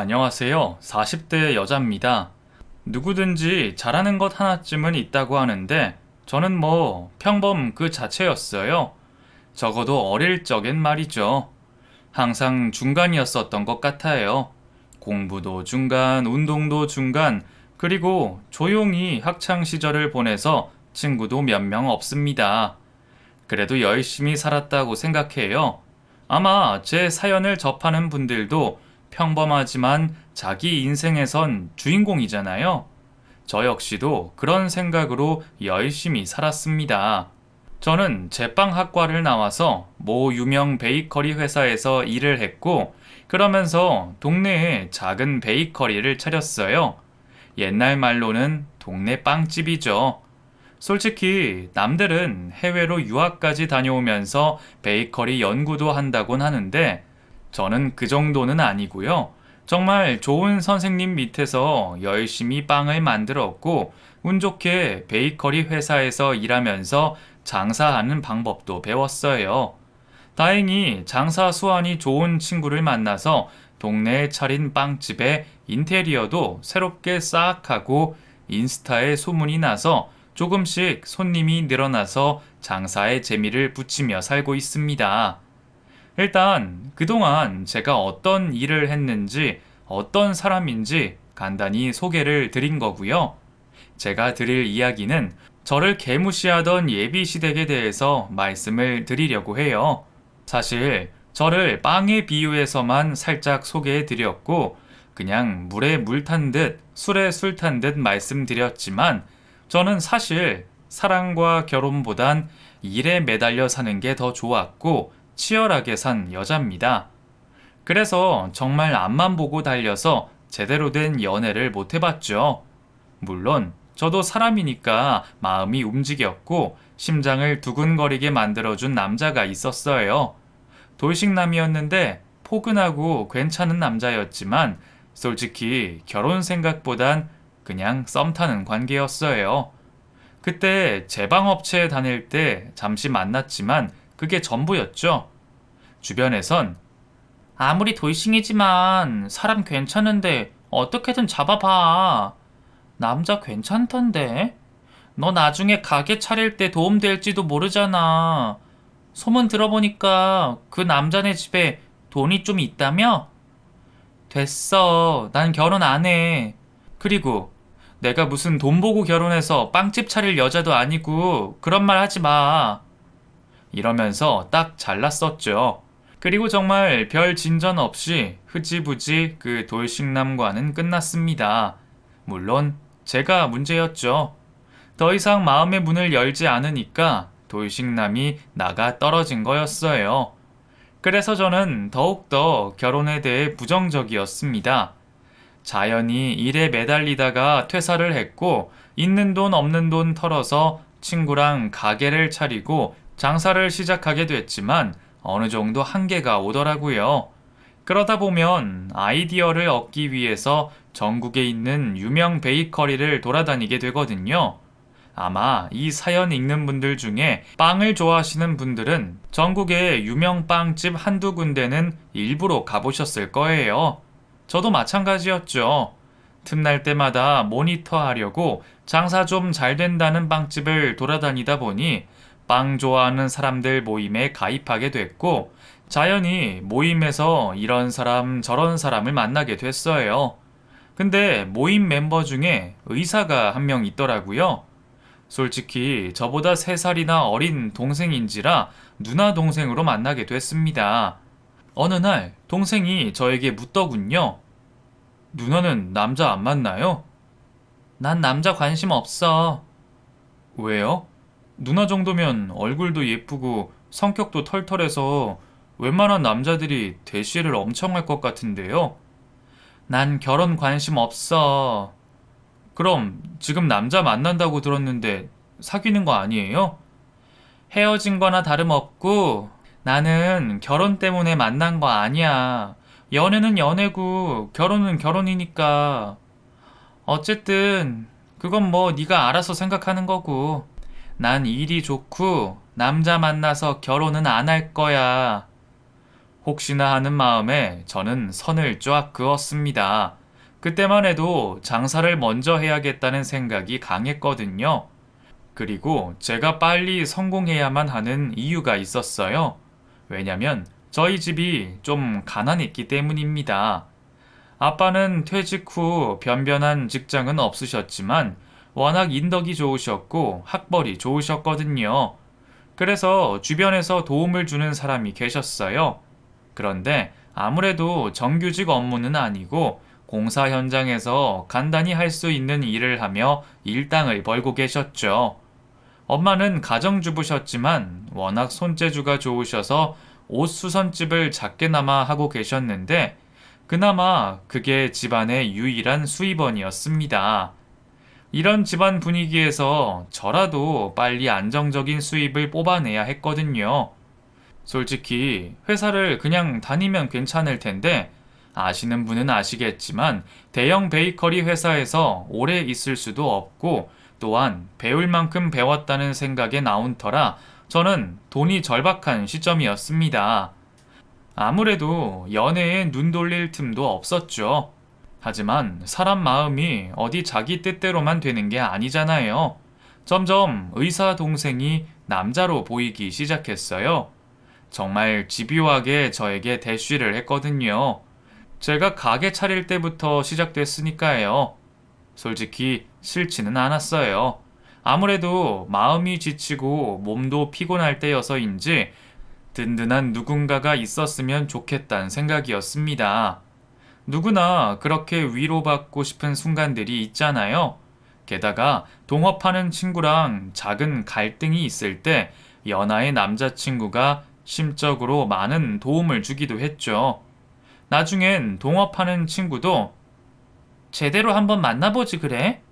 안녕하세요. 40대 여자입니다. 누구든지 잘하는 것 하나쯤은 있다고 하는데 저는 평범 그 자체였어요. 적어도 어릴 적엔 말이죠. 항상 중간이었었던 것 같아요. 공부도 중간, 운동도 중간, 그리고 조용히 학창 시절을 보내서 친구도 몇 명 없습니다. 그래도 열심히 살았다고 생각해요. 아마 제 사연을 접하는 분들도 평범하지만 자기 인생에선 주인공이잖아요. 저 역시도 그런 생각으로 열심히 살았습니다. 저는 제빵학과를 나와서 모 유명 베이커리 회사에서 일을 했고, 그러면서 동네에 작은 베이커리를 차렸어요. 옛날 말로는 동네 빵집이죠. 솔직히 남들은 해외로 유학까지 다녀오면서 베이커리 연구도 한다곤 하는데 저는 그 정도는 아니고요. 정말 좋은 선생님 밑에서 열심히 빵을 만들었고 운 좋게 베이커리 회사에서 일하면서 장사하는 방법도 배웠어요. 다행히 장사 수완이 좋은 친구를 만나서 동네에 차린 빵집에 인테리어도 새롭게 싹 하고 인스타에 소문이 나서 조금씩 손님이 늘어나서 장사에 재미를 붙이며 살고 있습니다. 일단 그동안 제가 어떤 일을 했는지 어떤 사람인지 간단히 소개를 드린 거고요. 제가 드릴 이야기는 저를 개무시하던 예비 시댁에 대해서 말씀을 드리려고 해요. 사실 저를 빵에 비유해서만 살짝 소개해 드렸고 그냥 물에 물 탄 듯 술에 술 탄 듯 말씀드렸지만 저는 사실 사랑과 결혼보단 일에 매달려 사는 게 더 좋았고 치열하게 산 여자입니다. 그래서 정말 앞만 보고 달려서 제대로 된 연애를 못 해봤죠. 물론 저도 사람이니까 마음이 움직였고 심장을 두근거리게 만들어준 남자가 있었어요. 돌싱남이었는데 포근하고 괜찮은 남자였지만 솔직히 결혼 생각보단 그냥 썸 타는 관계였어요. 그때 제방업체에 다닐 때 잠시 만났지만 그게 전부였죠. 주변에선 아무리 돌싱이지만 사람 괜찮은데 어떻게든 잡아봐. 남자 괜찮던데? 너 나중에 가게 차릴 때 도움될지도 모르잖아. 소문 들어보니까 그 남자네 집에 돈이 좀 있다며? 됐어. 난 결혼 안 해. 그리고 내가 무슨 돈 보고 결혼해서 빵집 차릴 여자도 아니고 그런 말 하지 마. 이러면서 딱 잘랐었죠. 그리고 정말 별 진전 없이 흐지부지 그 돌싱남과는 끝났습니다. 물론 제가 문제였죠. 더 이상 마음의 문을 열지 않으니까 돌싱남이 나가 떨어진 거였어요. 그래서 저는 더욱더 결혼에 대해 부정적이었습니다. 자연히 일에 매달리다가 퇴사를 했고 있는 돈 없는 돈 털어서 친구랑 가게를 차리고 장사를 시작하게 됐지만 어느 정도 한계가 오더라고요. 그러다 보면 아이디어를 얻기 위해서 전국에 있는 유명 베이커리를 돌아다니게 되거든요. 아마 이 사연 읽는 분들 중에 빵을 좋아하시는 분들은 전국의 유명 빵집 한두 군데는 일부러 가보셨을 거예요. 저도 마찬가지였죠. 틈날 때마다 모니터하려고 장사 좀 잘 된다는 빵집을 돌아다니다 보니 빵 좋아하는 사람들 모임에 가입하게 됐고 자연히 모임에서 이런 사람 저런 사람을 만나게 됐어요. 근데 모임 멤버 중에 의사가 한 명 있더라고요. 솔직히 저보다 3살이나 어린 동생인지라 누나 동생으로 만나게 됐습니다. 어느 날 동생이 저에게 묻더군요. 누나는 남자 안 만나요? 난 남자 관심 없어. 왜요? 누나 정도면 얼굴도 예쁘고 성격도 털털해서 웬만한 남자들이 대시를 엄청 할 것 같은데요. 난 결혼 관심 없어. 그럼 지금 남자 만난다고 들었는데 사귀는 거 아니에요? 헤어진 거나 다름없고 나는 결혼 때문에 만난 거 아니야. 연애는 연애고 결혼은 결혼이니까. 어쨌든 그건 네가 알아서 생각하는 거고. 난 일이 좋고 남자 만나서 결혼은 안 할 거야. 혹시나 하는 마음에 저는 선을 쫙 그었습니다. 그때만 해도 장사를 먼저 해야겠다는 생각이 강했거든요. 그리고 제가 빨리 성공해야만 하는 이유가 있었어요. 왜냐면 저희 집이 좀 가난했기 때문입니다. 아빠는 퇴직 후 변변한 직장은 없으셨지만 워낙 인덕이 좋으셨고 학벌이 좋으셨거든요. 그래서 주변에서 도움을 주는 사람이 계셨어요. 그런데 아무래도 정규직 업무는 아니고 공사 현장에서 간단히 할 수 있는 일을 하며 일당을 벌고 계셨죠. 엄마는 가정주부셨지만 워낙 손재주가 좋으셔서 옷 수선집을 작게나마 하고 계셨는데 그나마 그게 집안의 유일한 수입원이었습니다. 이런 집안 분위기에서 저라도 빨리 안정적인 수입을 뽑아내야 했거든요. 솔직히 회사를 그냥 다니면 괜찮을 텐데 아시는 분은 아시겠지만 대형 베이커리 회사에서 오래 있을 수도 없고 또한 배울 만큼 배웠다는 생각에 나온 터라 저는 돈이 절박한 시점이었습니다. 아무래도 연애에 눈 돌릴 틈도 없었죠. 하지만 사람 마음이 어디 자기 뜻대로만 되는 게 아니잖아요. 점점 의사 동생이 남자로 보이기 시작했어요. 정말 집요하게 저에게 대쉬를 했거든요. 제가 가게 차릴 때부터 시작됐으니까요. 솔직히 싫지는 않았어요. 아무래도 마음이 지치고 몸도 피곤할 때여서인지 든든한 누군가가 있었으면 좋겠다는 생각이었습니다. 누구나 그렇게 위로받고 싶은 순간들이 있잖아요. 게다가 동업하는 친구랑 작은 갈등이 있을 때 연하의 남자친구가 심적으로 많은 도움을 주기도 했죠. 나중엔 동업하는 친구도 제대로 한번 만나보지 그래?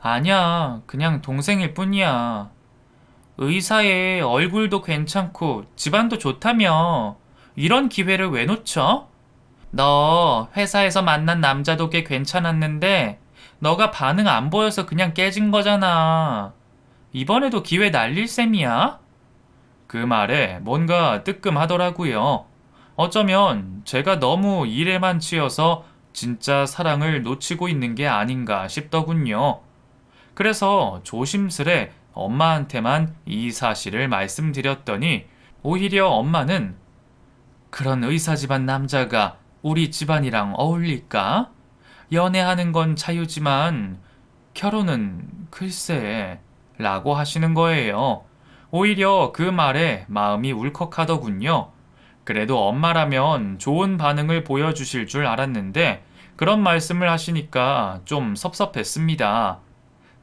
아니야, 그냥 동생일 뿐이야. 의사에 얼굴도 괜찮고 집안도 좋다며. 이런 기회를 왜 놓쳐? 너 회사에서 만난 남자도 꽤 괜찮았는데 너가 반응 안 보여서 그냥 깨진 거잖아. 이번에도 기회 날릴 셈이야? 그 말에 뭔가 뜨끔하더라고요. 어쩌면 제가 너무 일에만 치여서 진짜 사랑을 놓치고 있는 게 아닌가 싶더군요. 그래서 조심스레 엄마한테만 이 사실을 말씀드렸더니 오히려 엄마는 그런 의사 집안 남자가 우리 집안이랑 어울릴까? 연애하는 건 자유지만 결혼은 글쎄 라고 하시는 거예요. 오히려 그 말에 마음이 울컥하더군요. 그래도 엄마라면 좋은 반응을 보여주실 줄 알았는데 그런 말씀을 하시니까 좀 섭섭했습니다.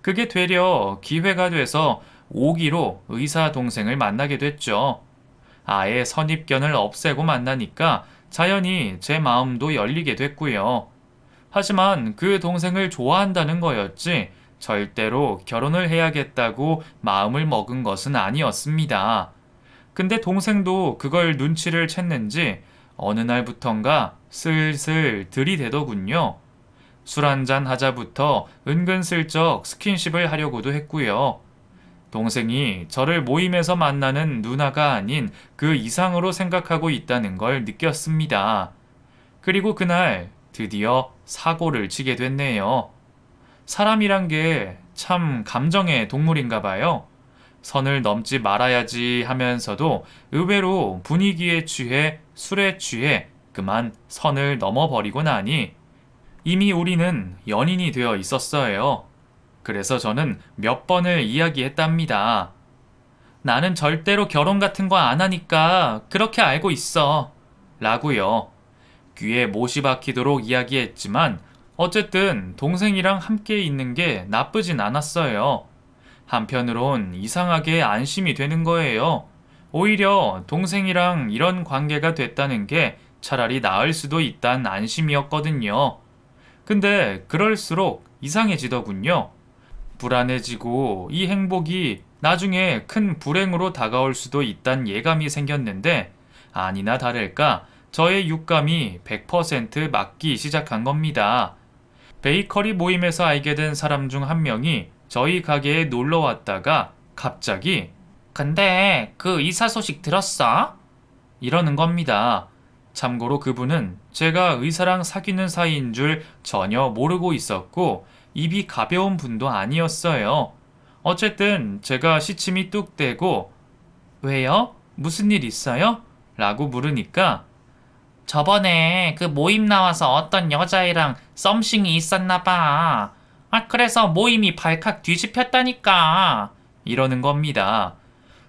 그게 되려 기회가 돼서 5기로 의사 동생을 만나게 됐죠. 아예 선입견을 없애고 만나니까 자연히 제 마음도 열리게 됐고요. 하지만 그 동생을 좋아한다는 거였지 절대로 결혼을 해야겠다고 마음을 먹은 것은 아니었습니다. 근데 동생도 그걸 눈치를 챘는지 어느 날부턴가 슬슬 들이대더군요. 술 한잔 하자부터 은근슬쩍 스킨십을 하려고도 했고요. 동생이 저를 모임에서 만나는 누나가 아닌 그 이상으로 생각하고 있다는 걸 느꼈습니다. 그리고 그날 드디어 사고를 치게 됐네요. 사람이란 게 참 감정의 동물인가 봐요. 선을 넘지 말아야지 하면서도 의외로 분위기에 취해 술에 취해 그만 선을 넘어버리고 나니 이미 우리는 연인이 되어 있었어요. 그래서 저는 몇 번을 이야기했답니다. 나는 절대로 결혼 같은 거 안 하니까 그렇게 알고 있어. 라고요. 귀에 못이 박히도록 이야기했지만 어쨌든 동생이랑 함께 있는 게 나쁘진 않았어요. 한편으론 이상하게 안심이 되는 거예요. 오히려 동생이랑 이런 관계가 됐다는 게 차라리 나을 수도 있단 안심이었거든요. 근데 그럴수록 이상해지더군요. 불안해지고 이 행복이 나중에 큰 불행으로 다가올 수도 있단 예감이 생겼는데 아니나 다를까 저의 육감이 100% 맞기 시작한 겁니다. 베이커리 모임에서 알게 된 사람 중 한 명이 저희 가게에 놀러 왔다가 갑자기 근데 그 이사 소식 들었어? 이러는 겁니다. 참고로 그분은 제가 의사랑 사귀는 사이인 줄 전혀 모르고 있었고 입이 가벼운 분도 아니었어요. 어쨌든 제가 시침이 뚝 떼고 왜요? 무슨 일 있어요? 라고 물으니까 저번에 그 모임 나와서 어떤 여자애랑 썸씽이 있었나 봐. 그래서 모임이 발칵 뒤집혔다니까. 이러는 겁니다.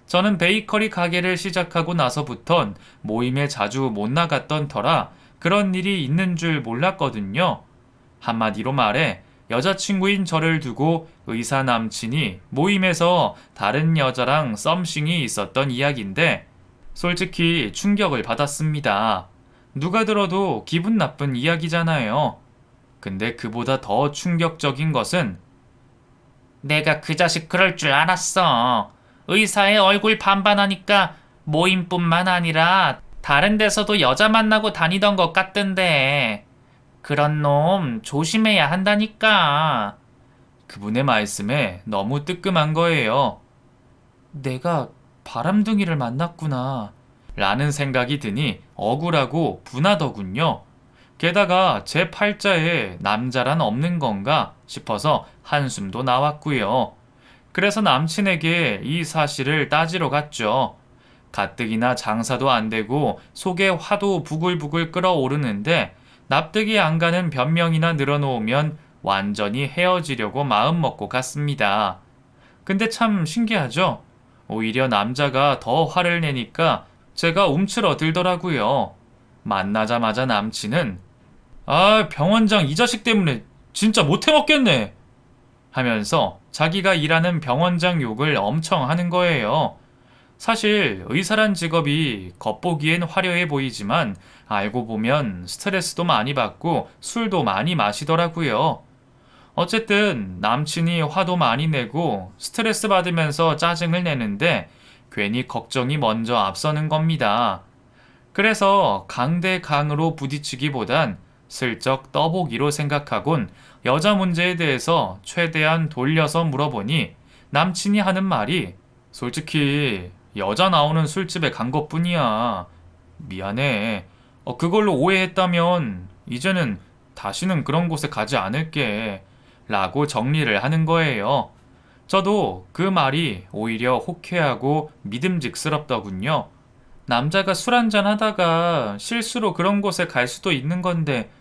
저는 베이커리 가게를 시작하고 나서부턴 모임에 자주 못 나갔던 터라 그런 일이 있는 줄 몰랐거든요. 한마디로 말해 여자친구인 저를 두고 의사 남친이 모임에서 다른 여자랑 썸씽이 있었던 이야기인데 솔직히 충격을 받았습니다. 누가 들어도 기분 나쁜 이야기잖아요. 근데 그보다 더 충격적인 것은 내가 그 자식 그럴 줄 알았어. 의사의 얼굴 반반하니까 모임뿐만 아니라 다른 데서도 여자 만나고 다니던 것 같던데. 그런 놈 조심해야 한다니까. 그분의 말씀에 너무 뜨끔한 거예요. 내가 바람둥이를 만났구나. 라는 생각이 드니 억울하고 분하더군요. 게다가 제 팔자에 남자란 없는 건가 싶어서 한숨도 나왔고요. 그래서 남친에게 이 사실을 따지러 갔죠. 가뜩이나 장사도 안 되고 속에 화도 부글부글 끓어오르는데 납득이 안 가는 변명이나 늘어놓으면 완전히 헤어지려고 마음먹고 갔습니다. 근데 참 신기하죠? 오히려 남자가 더 화를 내니까 제가 움츠러들더라고요. 만나자마자 남친은 병원장 이 자식 때문에 진짜 못 해먹겠네 하면서 자기가 일하는 병원장 욕을 엄청 하는 거예요. 사실 의사란 직업이 겉보기엔 화려해 보이지만 알고 보면 스트레스도 많이 받고 술도 많이 마시더라고요. 어쨌든 남친이 화도 많이 내고 스트레스 받으면서 짜증을 내는데 괜히 걱정이 먼저 앞서는 겁니다. 그래서 강대 강으로 부딪히기보단 슬쩍 떠보기로 생각하곤 여자 문제에 대해서 최대한 돌려서 물어보니 남친이 하는 말이 솔직히 여자 나오는 술집에 간 것뿐이야. 미안해. 그걸로 오해했다면 이제는 다시는 그런 곳에 가지 않을게. 라고 정리를 하는 거예요. 저도 그 말이 오히려 호쾌하고 믿음직스럽더군요. 남자가 술 한잔 하다가 실수로 그런 곳에 갈 수도 있는 건데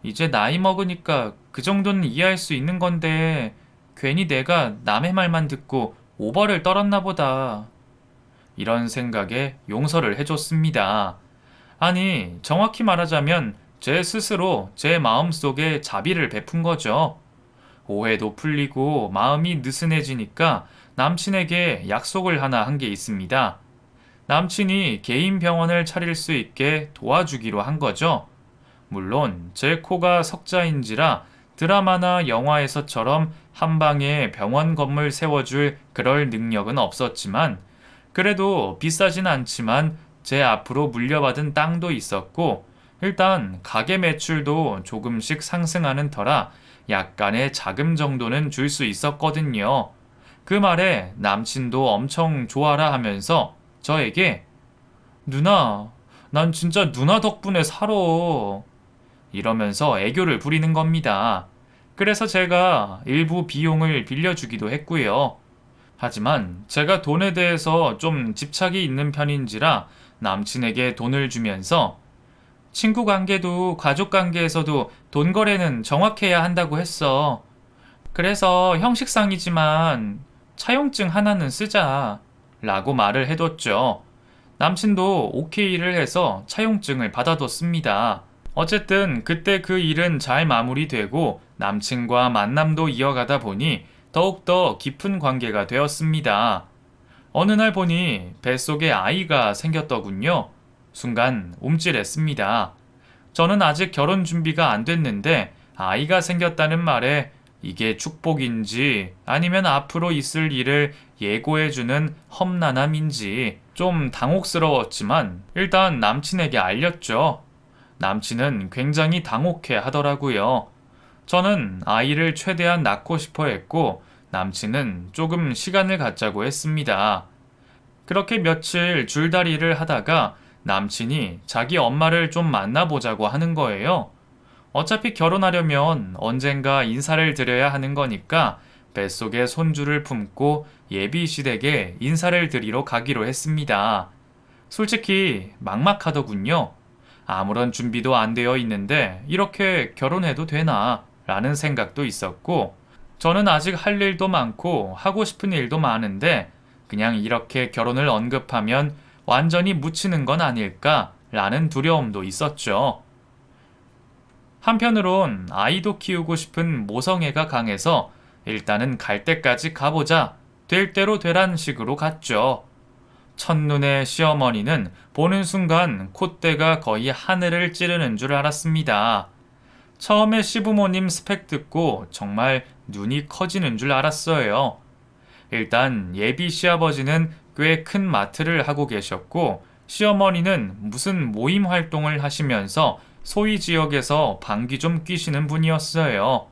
이제 나이 먹으니까 그 정도는 이해할 수 있는 건데 괜히 내가 남의 말만 듣고 오버를 떨었나 보다. 이런 생각에 용서를 해줬습니다. 아니, 정확히 말하자면 제 스스로 제 마음속에 자비를 베푼 거죠. 오해도 풀리고 마음이 느슨해지니까 남친에게 약속을 하나 한 게 있습니다. 남친이 개인 병원을 차릴 수 있게 도와주기로 한 거죠. 물론 제 코가 석자인지라 드라마나 영화에서처럼 한 방에 병원 건물 세워줄 그럴 능력은 없었지만 그래도 비싸진 않지만 제 앞으로 물려받은 땅도 있었고 일단 가게 매출도 조금씩 상승하는 터라 약간의 자금 정도는 줄 수 있었거든요. 그 말에 남친도 엄청 좋아라 하면서 저에게 누나, 난 진짜 누나 덕분에 살아. 이러면서 애교를 부리는 겁니다. 그래서 제가 일부 비용을 빌려주기도 했고요. 하지만 제가 돈에 대해서 좀 집착이 있는 편인지라 남친에게 돈을 주면서 친구 관계도 가족 관계에서도 돈 거래는 정확해야 한다고 했어. 그래서 형식상이지만 차용증 하나는 쓰자. 라고 말을 해뒀죠. 남친도 오케이를 해서 차용증을 받아뒀습니다. 어쨌든 그때 그 일은 잘 마무리되고 남친과 만남도 이어가다 보니 더욱더 깊은 관계가 되었습니다. 어느 날 보니 뱃속에 아이가 생겼더군요. 순간 움찔했습니다. 저는 아직 결혼 준비가 안 됐는데 아이가 생겼다는 말에 이게 축복인지 아니면 앞으로 있을 일을 예고해주는 험난함인지 좀 당혹스러웠지만 일단 남친에게 알렸죠. 남친은 굉장히 당혹해 하더라고요. 저는 아이를 최대한 낳고 싶어 했고 남친은 조금 시간을 갖자고 했습니다. 그렇게 며칠 줄다리를 하다가 남친이 자기 엄마를 좀 만나보자고 하는 거예요. 어차피 결혼하려면 언젠가 인사를 드려야 하는 거니까 뱃속에 손주를 품고 예비 시댁에 인사를 드리러 가기로 했습니다. 솔직히 막막하더군요. 아무런 준비도 안 되어 있는데 이렇게 결혼해도 되나? 라는 생각도 있었고, 저는 아직 할 일도 많고 하고 싶은 일도 많은데 그냥 이렇게 결혼을 언급하면 완전히 묻히는 건 아닐까? 라는 두려움도 있었죠. 한편으론 아이도 키우고 싶은 모성애가 강해서 일단은 갈 때까지 가보자. 될 대로 되란 식으로 갔죠. 첫눈에 시어머니는 보는 순간 콧대가 거의 하늘을 찌르는 줄 알았습니다. 처음에 시부모님 스펙 듣고 정말 눈이 커지는 줄 알았어요. 일단 예비 시아버지는 꽤 큰 마트를 하고 계셨고, 시어머니는 무슨 모임 활동을 하시면서 소위 지역에서 방귀 좀 뀌시는 분이었어요.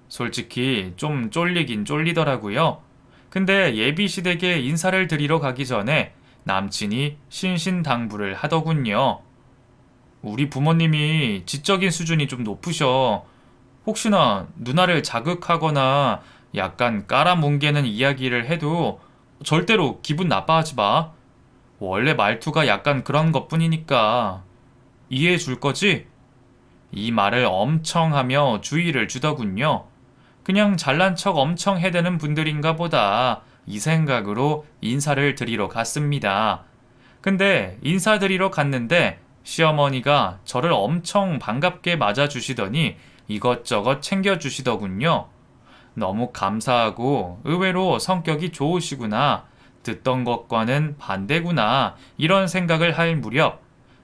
솔직히 좀 쫄리긴 쫄리더라고요. 근데 예비 시댁에 인사를 드리러 가기 전에 남친이 신신당부를 하더군요. 우리 부모님이 지적인 수준이 좀 높으셔. 혹시나 누나를 자극하거나 약간 깔아뭉개는 이야기를 해도 절대로 기분 나빠하지 마. 원래 말투가 약간 그런 것뿐이니까. 이해해 줄 거지? 이 말을 엄청 하며 주의를 주더군요. 그냥 잘난 척 엄청 해대는 분들인가 보다 이 생각으로 인사를 드리러 갔습니다. 근데 인사드리러 갔는데 시어머니가 저를 엄청 반갑게 맞아주시더니 이것저것 챙겨주시더군요. 너무 감사하고 의외로 성격이 좋으시구나. 듣던 것과는 반대구나. 이런 생각을 할 무렵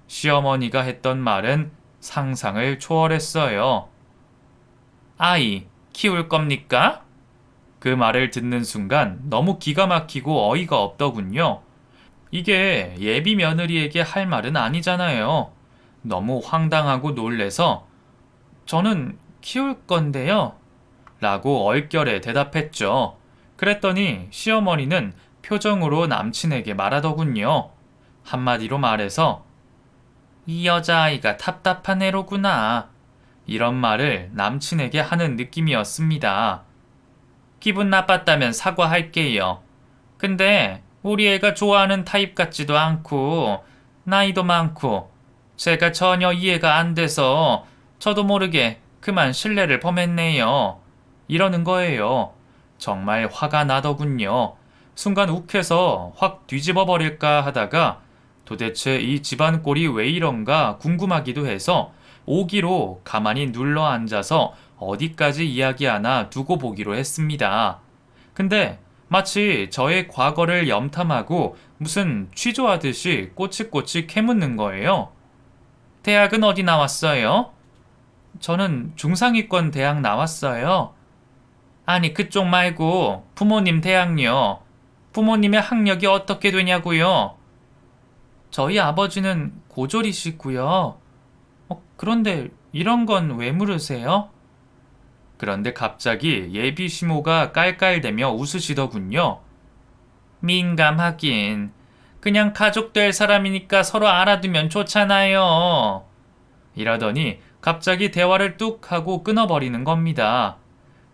시어머니가 했던 말은 상상을 초월했어요. 아이, 키울 겁니까? 그 말을 듣는 순간 너무 기가 막히고 어이가 없더군요. 이게 예비 며느리에게 할 말은 아니잖아요. 너무 황당하고 놀래서 저는 키울 건데요. 라고 얼결에 대답했죠. 그랬더니 시어머니는 표정으로 남친에게 말하더군요. 한마디로 말해서 이 여자아이가 답답한 애로구나. 이런 말을 남친에게 하는 느낌이었습니다. 기분 나빴다면 사과할게요. 근데 우리 애가 좋아하는 타입 같지도 않고 나이도 많고 제가 전혀 이해가 안 돼서 저도 모르게 그만 신뢰를 범했네요. 이러는 거예요. 정말 화가 나더군요. 순간 욱해서 확 뒤집어 버릴까 하다가 도대체 이 집안 꼴이 왜 이런가 궁금하기도 해서 오기로 가만히 눌러 앉아서 어디까지 이야기하나 두고 보기로 했습니다. 근데 마치 저의 과거를 염탐하고 무슨 취조하듯이 꼬치꼬치 캐묻는 거예요. 대학은 어디 나왔어요? 저는 중상위권 대학 나왔어요. 아니, 그쪽 말고 부모님 대학요. 부모님의 학력이 어떻게 되냐고요? 저희 아버지는 고졸이시고요. 그런데 이런 건 왜 물으세요? 그런데 갑자기 예비 시모가 깔깔대며 웃으시더군요. 민감하긴. 그냥 가족 될 사람이니까 서로 알아두면 좋잖아요. 이러더니 갑자기 대화를 뚝 하고 끊어버리는 겁니다.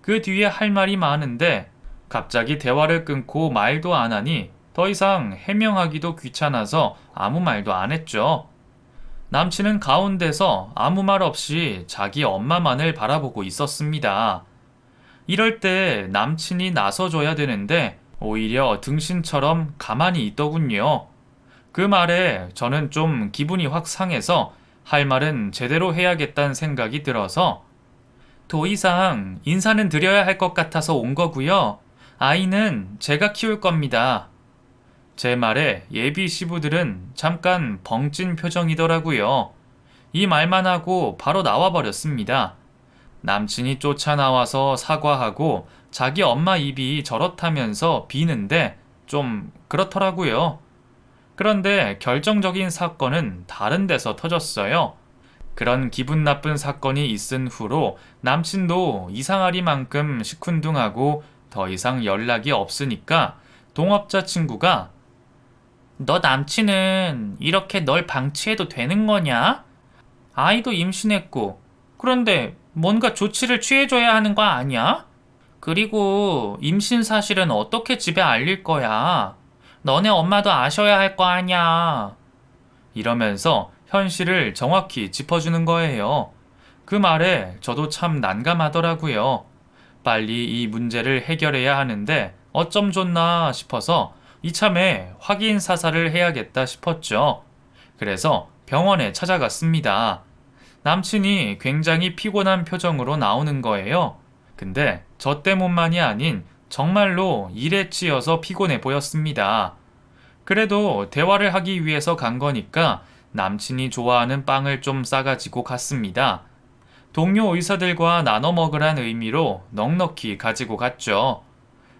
그 뒤에 할 말이 많은데 갑자기 대화를 끊고 말도 안 하니 더 이상 해명하기도 귀찮아서 아무 말도 안 했죠. 남친은 가운데서 아무 말 없이 자기 엄마만을 바라보고 있었습니다. 이럴 때 남친이 나서줘야 되는데 오히려 등신처럼 가만히 있더군요. 그 말에 저는 좀 기분이 확 상해서 할 말은 제대로 해야겠다는 생각이 들어서 더 이상 인사는 드려야 할 것 같아서 온 거고요. 아이는 제가 키울 겁니다. 제 말에 예비 시부들은 잠깐 벙찐 표정이더라고요. 이 말만 하고 바로 나와버렸습니다. 남친이 쫓아나와서 사과하고 자기 엄마 입이 저렇다면서 비는데 좀 그렇더라고요. 그런데 결정적인 사건은 다른 데서 터졌어요. 그런 기분 나쁜 사건이 있은 후로 남친도 이상하리만큼 시큰둥하고 더 이상 연락이 없으니까 동업자 친구가 너 남친은 이렇게 널 방치해도 되는 거냐? 아이도 임신했고, 그런데 뭔가 조치를 취해줘야 하는 거 아니야? 그리고 임신 사실은 어떻게 집에 알릴 거야? 너네 엄마도 아셔야 할 거 아니야. 이러면서 현실을 정확히 짚어주는 거예요. 그 말에 저도 참 난감하더라고요. 빨리 이 문제를 해결해야 하는데 어쩜 좋나 싶어서 이참에 확인 사살을 해야겠다 싶었죠. 그래서 병원에 찾아갔습니다. 남친이 굉장히 피곤한 표정으로 나오는 거예요. 근데 저 때문만이 아닌 정말로 일에 치여서 피곤해 보였습니다. 그래도 대화를 하기 위해서 간 거니까 남친이 좋아하는 빵을 좀 싸가지고 갔습니다. 동료 의사들과 나눠 먹으란 의미로 넉넉히 가지고 갔죠.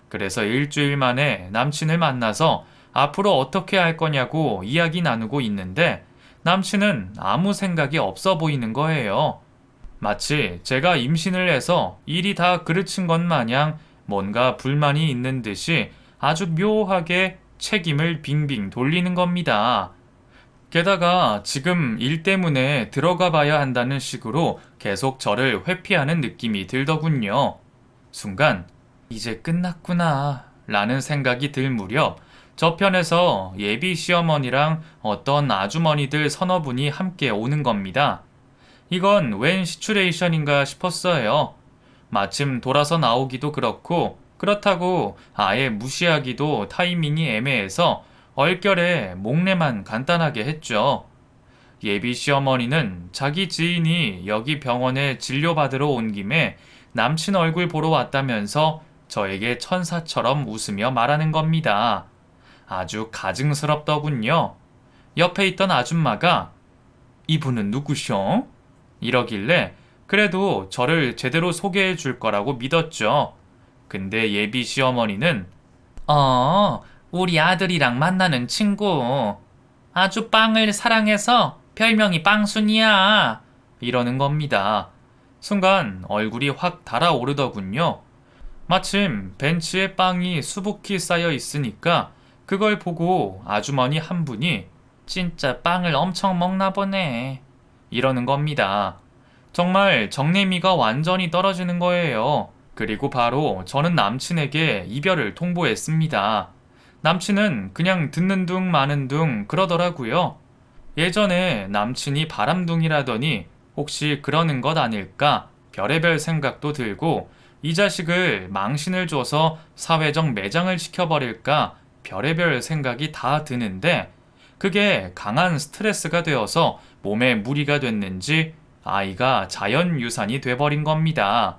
그래서 일주일 만에 남친을 만나서 앞으로 어떻게 할 거냐고 이야기 나누고 있는데 남친은 아무 생각이 없어 보이는 거예요. 마치 제가 임신을 해서 일이 다 그르친 것 마냥 뭔가 불만이 있는 듯이 아주 묘하게 책임을 빙빙 돌리는 겁니다. 게다가 지금 일 때문에 들어가 봐야 한다는 식으로 계속 저를 회피하는 느낌이 들더군요. 순간, 이제 끝났구나 라는 생각이 들 무렵 저편에서 예비 시어머니랑 어떤 아주머니들 서너 분이 함께 오는 겁니다. 이건 웬 시츄레이션인가 싶었어요. 마침 돌아서 나오기도 그렇고 그렇다고 아예 무시하기도 타이밍이 애매해서 얼결에 목례만 간단하게 했죠. 예비 시어머니는 자기 지인이 여기 병원에 진료받으러 온 김에 남친 얼굴 보러 왔다면서 저에게 천사처럼 웃으며 말하는 겁니다. 아주 가증스럽더군요. 옆에 있던 아줌마가 이분은 누구셔? 이러길래 그래도 저를 제대로 소개해 줄 거라고 믿었죠. 근데 예비 시어머니는 우리 아들이랑 만나는 친구. 아주 빵을 사랑해서 별명이 빵순이야. 이러는 겁니다. 순간 얼굴이 확 달아오르더군요. 마침 벤치에 빵이 수북히 쌓여 있으니까 그걸 보고 아주머니 한 분이 진짜 빵을 엄청 먹나 보네. 이러는 겁니다. 정말 정내미가 완전히 떨어지는 거예요. 그리고 바로 저는 남친에게 이별을 통보했습니다. 남친은 그냥 듣는 둥 마는 둥 그러더라고요. 예전에 남친이 바람둥이라더니 혹시 그러는 것 아닐까 별의별 생각도 들고 이 자식을 망신을 줘서 사회적 매장을 시켜버릴까 별의별 생각이 다 드는데 그게 강한 스트레스가 되어서 몸에 무리가 됐는지 아이가 자연유산이 돼버린 겁니다.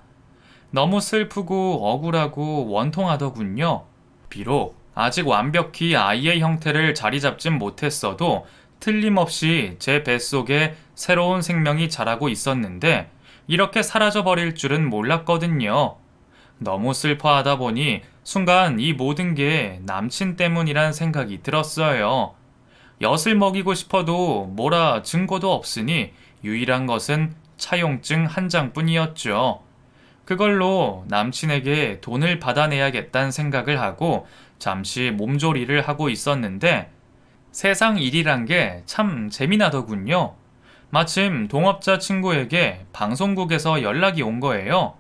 너무 슬프고 억울하고 원통하더군요. 비록 아직 완벽히 아이의 형태를 자리 잡진 못했어도 틀림없이 제 뱃속에 새로운 생명이 자라고 있었는데 이렇게 사라져버릴 줄은 몰랐거든요. 너무 슬퍼하다 보니 순간 이 모든 게 남친 때문이란 생각이 들었어요. 엿을 먹이고 싶어도 뭐라 증거도 없으니 유일한 것은 차용증 한 장뿐이었죠. 그걸로 남친에게 돈을 받아내야겠다는 생각을 하고 잠시 몸조리를 하고 있었는데 세상 일이란 게 참 재미나더군요. 마침 동업자 친구에게 방송국에서 연락이 온 거예요.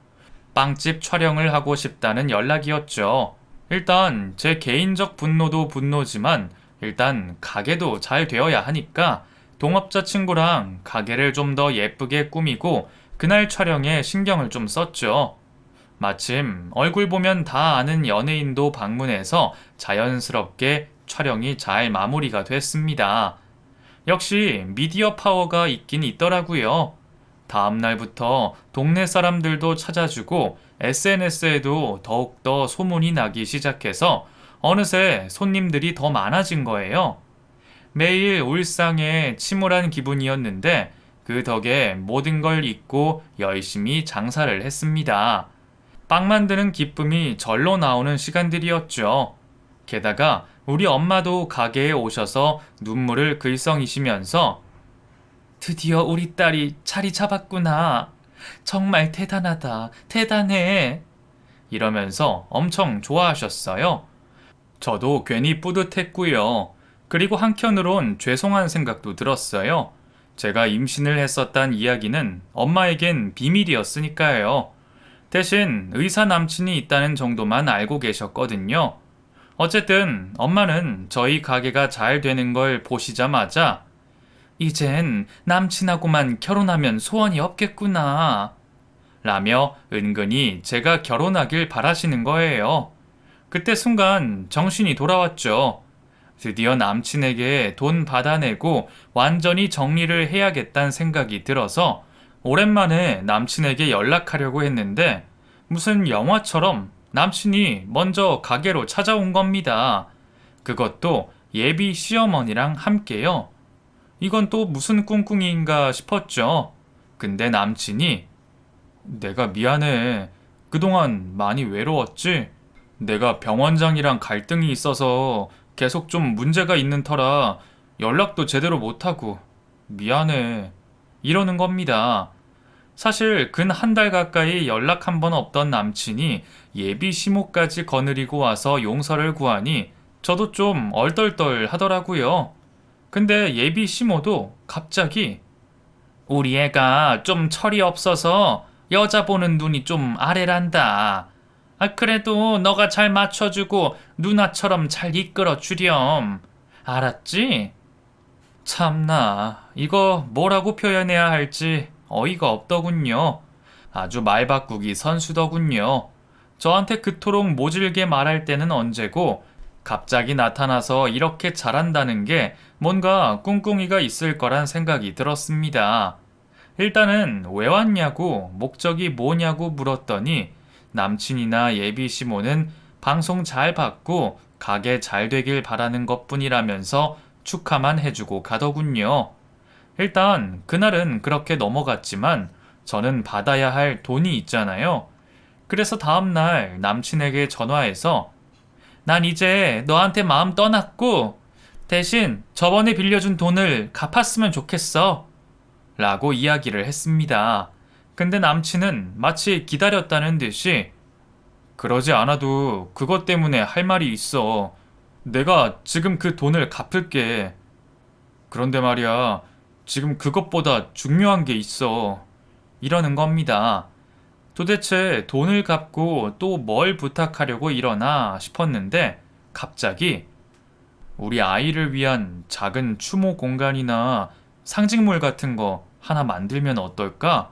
빵집 촬영을 하고 싶다는 연락이었죠. 일단 제 개인적 분노도 분노지만 일단 가게도 잘 되어야 하니까 동업자 친구랑 가게를 좀 더 예쁘게 꾸미고 그날 촬영에 신경을 좀 썼죠. 마침 얼굴 보면 다 아는 연예인도 방문해서 자연스럽게 촬영이 잘 마무리가 됐습니다. 역시 미디어 파워가 있긴 있더라고요. 다음날부터 동네 사람들도 찾아주고 SNS에도 더욱더 소문이 나기 시작해서 어느새 손님들이 더 많아진 거예요. 매일 울상에 침울한 기분이었는데 그 덕에 모든 걸 잊고 열심히 장사를 했습니다. 빵 만드는 기쁨이 절로 나오는 시간들이었죠. 게다가 우리 엄마도 가게에 오셔서 눈물을 글썽이시면서 드디어 우리 딸이 자리 잡았구나. 정말 대단하다. 대단해. 이러면서 엄청 좋아하셨어요. 저도 괜히 뿌듯했고요. 그리고 한켠으론 죄송한 생각도 들었어요. 제가 임신을 했었단 이야기는 엄마에겐 비밀이었으니까요. 대신 의사 남친이 있다는 정도만 알고 계셨거든요. 어쨌든 엄마는 저희 가게가 잘 되는 걸 보시자마자 이젠 남친하고만 결혼하면 소원이 없겠구나 라며 은근히 제가 결혼하길 바라시는 거예요. 그때 순간 정신이 돌아왔죠. 드디어 남친에게 돈 받아내고 완전히 정리를 해야겠다는 생각이 들어서 오랜만에 남친에게 연락하려고 했는데 무슨 영화처럼 남친이 먼저 가게로 찾아온 겁니다. 그것도 예비 시어머니랑 함께요. 이건 또 무슨 꿍꿍이인가 싶었죠. 근데 남친이 내가 미안해. 그동안 많이 외로웠지? 내가 병원장이랑 갈등이 있어서 계속 좀 문제가 있는 터라 연락도 제대로 못하고 미안해. 이러는 겁니다. 사실 근 한 달 가까이 연락 한 번 없던 남친이 예비 시모까지 거느리고 와서 용서를 구하니 저도 좀 얼떨떨 하더라고요. 근데 예비 시모도 갑자기 우리 애가 좀 철이 없어서 여자 보는 눈이 좀 아래란다. 그래도 너가 잘 맞춰주고 누나처럼 잘 이끌어 주렴. 알았지? 참나, 이거 뭐라고 표현해야 할지 어이가 없더군요. 아주 말 바꾸기 선수더군요. 저한테 그토록 모질게 말할 때는 언제고 갑자기 나타나서 이렇게 잘한다는 게 뭔가 꿍꿍이가 있을 거란 생각이 들었습니다. 일단은 왜 왔냐고 목적이 뭐냐고 물었더니 남친이나 예비 시모는 방송 잘 받고 가게 잘 되길 바라는 것뿐이라면서 축하만 해주고 가더군요. 일단 그날은 그렇게 넘어갔지만 저는 받아야 할 돈이 있잖아요. 그래서 다음날 남친에게 전화해서 난 이제 너한테 마음 떠났고 대신 저번에 빌려준 돈을 갚았으면 좋겠어 라고 이야기를 했습니다. 근데 남친은 마치 기다렸다는 듯이 그러지 않아도 그것 때문에 할 말이 있어. 내가 지금 그 돈을 갚을게. 그런데 말이야, 지금 그것보다 중요한 게 있어. 이러는 겁니다. 도대체 돈을 갚고 또 뭘 부탁하려고 이러나 싶었는데 갑자기 우리 아이를 위한 작은 추모 공간이나 상징물 같은 거 하나 만들면 어떨까?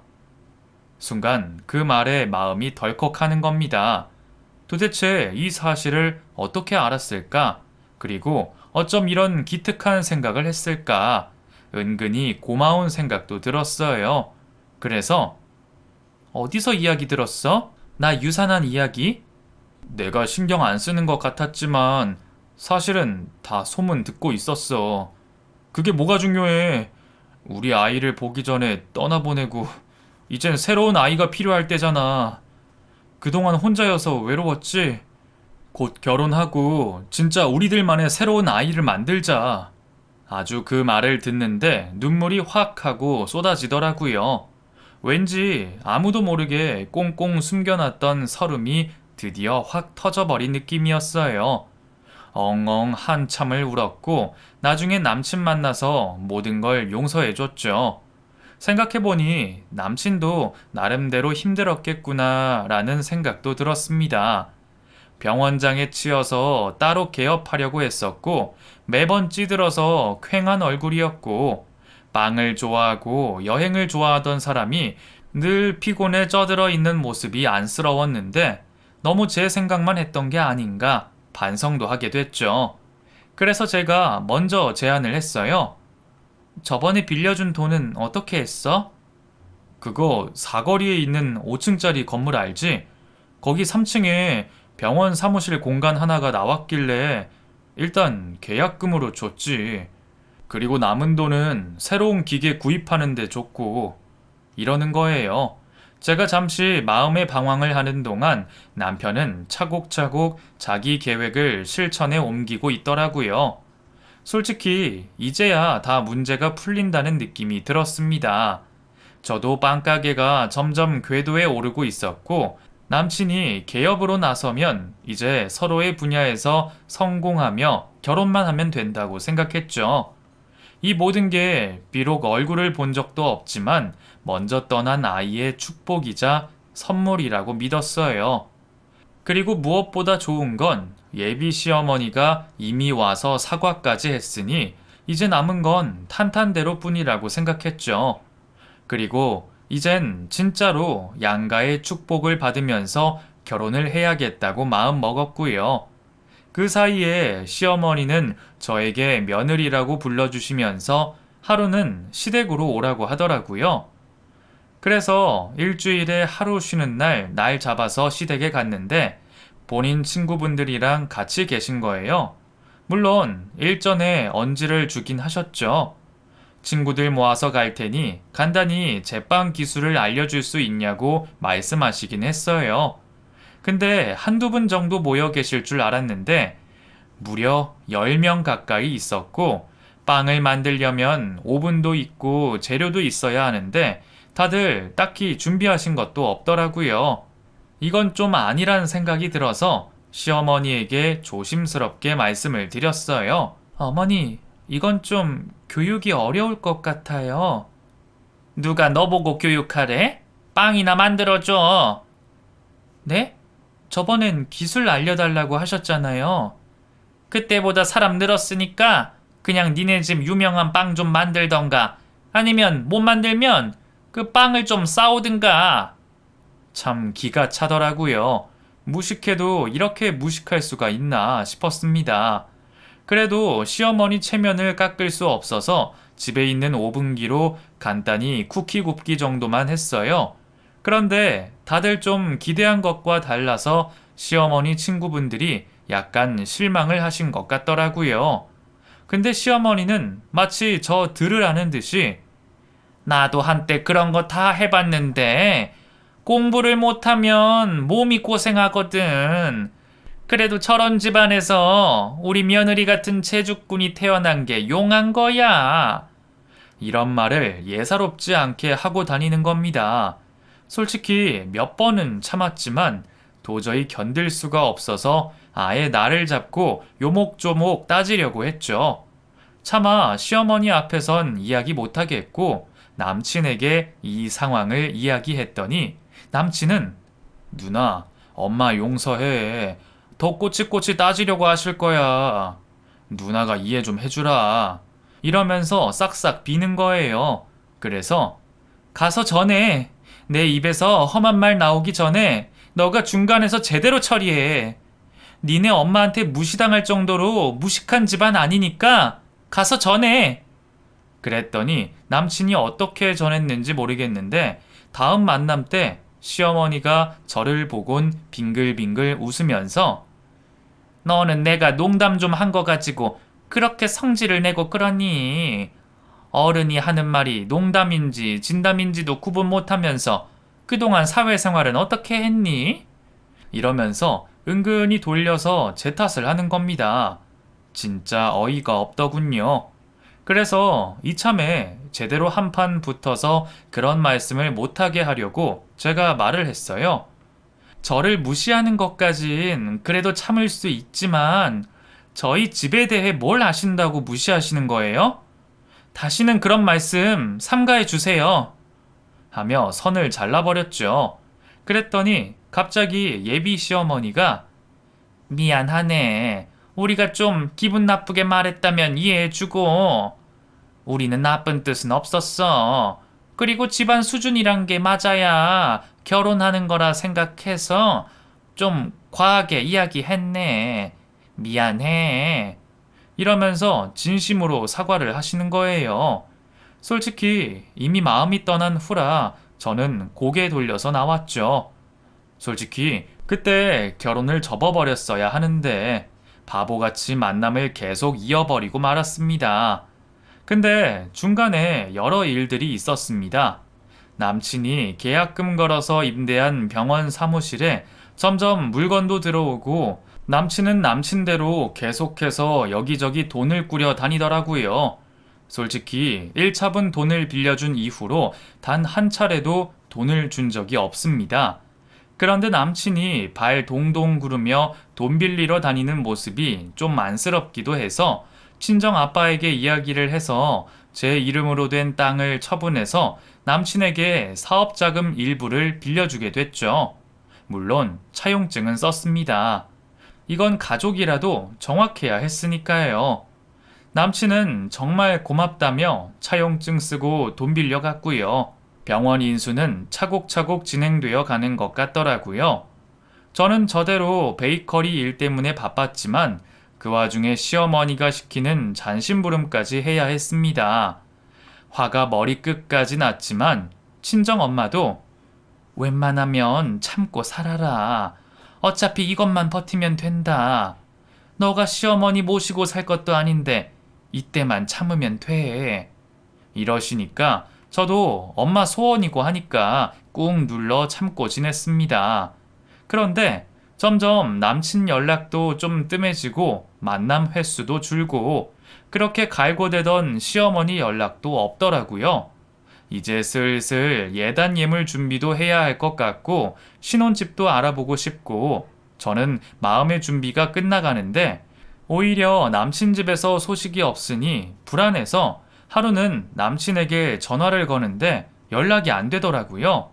순간 그 말에 마음이 덜컥하는 겁니다. 도대체 이 사실을 어떻게 알았을까? 그리고 어쩜 이런 기특한 생각을 했을까? 은근히 고마운 생각도 들었어요. 그래서 어디서 이야기 들었어? 나 유산한 이야기? 내가 신경 안 쓰는 것 같았지만 사실은 다 소문 듣고 있었어. 그게 뭐가 중요해? 우리 아이를 보기 전에 떠나보내고 이젠 새로운 아이가 필요할 때잖아. 그동안 혼자여서 외로웠지? 곧 결혼하고 진짜 우리들만의 새로운 아이를 만들자. 아주 그 말을 듣는데 눈물이 확 하고 쏟아지더라고요. 왠지 아무도 모르게 꽁꽁 숨겨놨던 서름이 드디어 확 터져버린 느낌이었어요. 엉엉 한참을 울었고 나중에 남친 만나서 모든 걸 용서해줬죠. 생각해보니 남친도 나름대로 힘들었겠구나 라는 생각도 들었습니다. 병원장에 치여서 따로 개업하려고 했었고 매번 찌들어서 퀭한 얼굴이었고 빵을 좋아하고 여행을 좋아하던 사람이 늘 피곤에 쩌들어 있는 모습이 안쓰러웠는데 너무 제 생각만 했던 게 아닌가 반성도 하게 됐죠. 그래서 제가 먼저 제안을 했어요. 저번에 빌려준 돈은 어떻게 했어? 그거 사거리에 있는 5층짜리 건물 알지? 거기 3층에 병원 사무실 공간 하나가 나왔길래 일단 계약금으로 줬지. 그리고 남은 돈은 새로운 기계 구입하는 데 줬고 이러는 거예요. 제가 잠시 마음의 방황을 하는 동안 남편은 차곡차곡 자기 계획을 실천에 옮기고 있더라고요. 솔직히 이제야 다 문제가 풀린다는 느낌이 들었습니다. 저도 빵가게가 점점 궤도에 오르고 있었고 남친이 개업으로 나서면 이제 서로의 분야에서 성공하며 결혼만 하면 된다고 생각했죠. 이 모든 게 비록 얼굴을 본 적도 없지만 먼저 떠난 아이의 축복이자 선물이라고 믿었어요. 그리고 무엇보다 좋은 건 예비 시어머니가 이미 와서 사과까지 했으니 이제 남은 건 탄탄대로 뿐이라고 생각했죠. 그리고 이젠 진짜로 양가의 축복을 받으면서 결혼을 해야겠다고 마음 먹었고요. 그 사이에 시어머니는 저에게 며느리라고 불러주시면서 하루는 시댁으로 오라고 하더라고요. 그래서 일주일에 하루 쉬는 날 잡아서 시댁에 갔는데 본인 친구분들이랑 같이 계신 거예요. 물론 일전에 언지를 주긴 하셨죠. 친구들 모아서 갈 테니 간단히 제빵 기술을 알려줄 수 있냐고 말씀하시긴 했어요. 근데 한두 분 정도 모여 계실 줄 알았는데 무려 10명 가까이 있었고 빵을 만들려면 오븐도 있고 재료도 있어야 하는데 다들 딱히 준비하신 것도 없더라고요. 이건 좀 아니란 생각이 들어서 시어머니에게 조심스럽게 말씀을 드렸어요. 어머니, 이건 좀 교육이 어려울 것 같아요. 누가 너보고 교육하래? 빵이나 만들어줘. 네? 저번엔 기술 알려달라고 하셨잖아요. 그때보다 사람 늘었으니까 그냥 니네 집 유명한 빵 좀 만들던가 아니면 못 만들면 그 빵을 좀 싸오든가. 참 기가 차더라고요. 무식해도 이렇게 무식할 수가 있나 싶었습니다. 그래도 시어머니 체면을 깎을 수 없어서 집에 있는 오븐기로 간단히 쿠키 굽기 정도만 했어요. 그런데 다들 좀 기대한 것과 달라서 시어머니 친구분들이 약간 실망을 하신 것 같더라고요. 근데 시어머니는 마치 저 들으라는 듯이 나도 한때 그런 거 다 해봤는데 공부를 못하면 몸이 고생하거든. 그래도 저런 집안에서 우리 며느리 같은 제주꾼이 태어난 게 용한 거야. 이런 말을 예사롭지 않게 하고 다니는 겁니다. 솔직히 몇 번은 참았지만 도저히 견딜 수가 없어서 아예 나를 잡고 요목조목 따지려고 했죠. 차마 시어머니 앞에선 이야기 못하겠고 남친에게 이 상황을 이야기했더니 남친은 누나, 엄마 용서해. 더 꼬치꼬치 따지려고 하실 거야. 누나가 이해 좀 해주라. 이러면서 싹싹 비는 거예요. 그래서 가서 전해. 내 입에서 험한 말 나오기 전에 너가 중간에서 제대로 처리해. 니네 엄마한테 무시당할 정도로 무식한 집안 아니니까 가서 전해. 그랬더니 남친이 어떻게 전했는지 모르겠는데 다음 만남 때 시어머니가 저를 보곤 빙글빙글 웃으면서 너는 내가 농담 좀 한 거 가지고 그렇게 성질을 내고 그러니 어른이 하는 말이 농담인지 진담인지도 구분 못하면서 그동안 사회생활은 어떻게 했니? 이러면서 은근히 돌려서 제 탓을 하는 겁니다. 진짜 어이가 없더군요. 그래서 이참에 제대로 한판 붙어서 그런 말씀을 못하게 하려고 제가 말을 했어요. 저를 무시하는 것까진 그래도 참을 수 있지만 저희 집에 대해 뭘 아신다고 무시하시는 거예요? 다시는 그런 말씀 삼가해 주세요. 하며 선을 잘라버렸죠. 그랬더니 갑자기 예비 시어머니가 미안하네. 우리가 좀 기분 나쁘게 말했다면 이해해주고 우리는 나쁜 뜻은 없었어. 그리고 집안 수준이란 게 맞아야 결혼하는 거라 생각해서 좀 과하게 이야기했네. 미안해. 이러면서 진심으로 사과를 하시는 거예요. 솔직히 이미 마음이 떠난 후라 저는 고개 돌려서 나왔죠. 솔직히 그때 결혼을 접어버렸어야 하는데 바보같이 만남을 계속 이어버리고 말았습니다. 근데 중간에 여러 일들이 있었습니다. 남친이 계약금 걸어서 임대한 병원 사무실에 점점 물건도 들어오고 남친은 남친대로 계속해서 여기저기 돈을 꾸려 다니더라고요. 솔직히 1차분 돈을 빌려준 이후로 단 한 차례도 돈을 준 적이 없습니다. 그런데 남친이 발 동동 구르며 돈 빌리러 다니는 모습이 좀 안쓰럽기도 해서 친정 아빠에게 이야기를 해서 제 이름으로 된 땅을 처분해서 남친에게 사업자금 일부를 빌려주게 됐죠. 물론 차용증은 썼습니다. 이건 가족이라도 정확해야 했으니까요. 남친은 정말 고맙다며 차용증 쓰고 돈 빌려갔고요. 병원 인수는 차곡차곡 진행되어 가는 것 같더라고요. 저는 저대로 베이커리 일 때문에 바빴지만 그 와중에 시어머니가 시키는 잔심부름까지 해야 했습니다. 화가 머리끝까지 났지만 친정엄마도 웬만하면 참고 살아라. 어차피 이것만 버티면 된다. 너가 시어머니 모시고 살 것도 아닌데 이때만 참으면 돼. 이러시니까 저도 엄마 소원이고 하니까 꾹 눌러 참고 지냈습니다. 그런데 점점 남친 연락도 좀 뜸해지고 만남 횟수도 줄고 그렇게 갈고대던 시어머니 연락도 없더라고요. 이제 슬슬 예단 예물 준비도 해야 할 것 같고 신혼집도 알아보고 싶고 저는 마음의 준비가 끝나가는데 오히려 남친 집에서 소식이 없으니 불안해서 하루는 남친에게 전화를 거는데 연락이 안 되더라고요.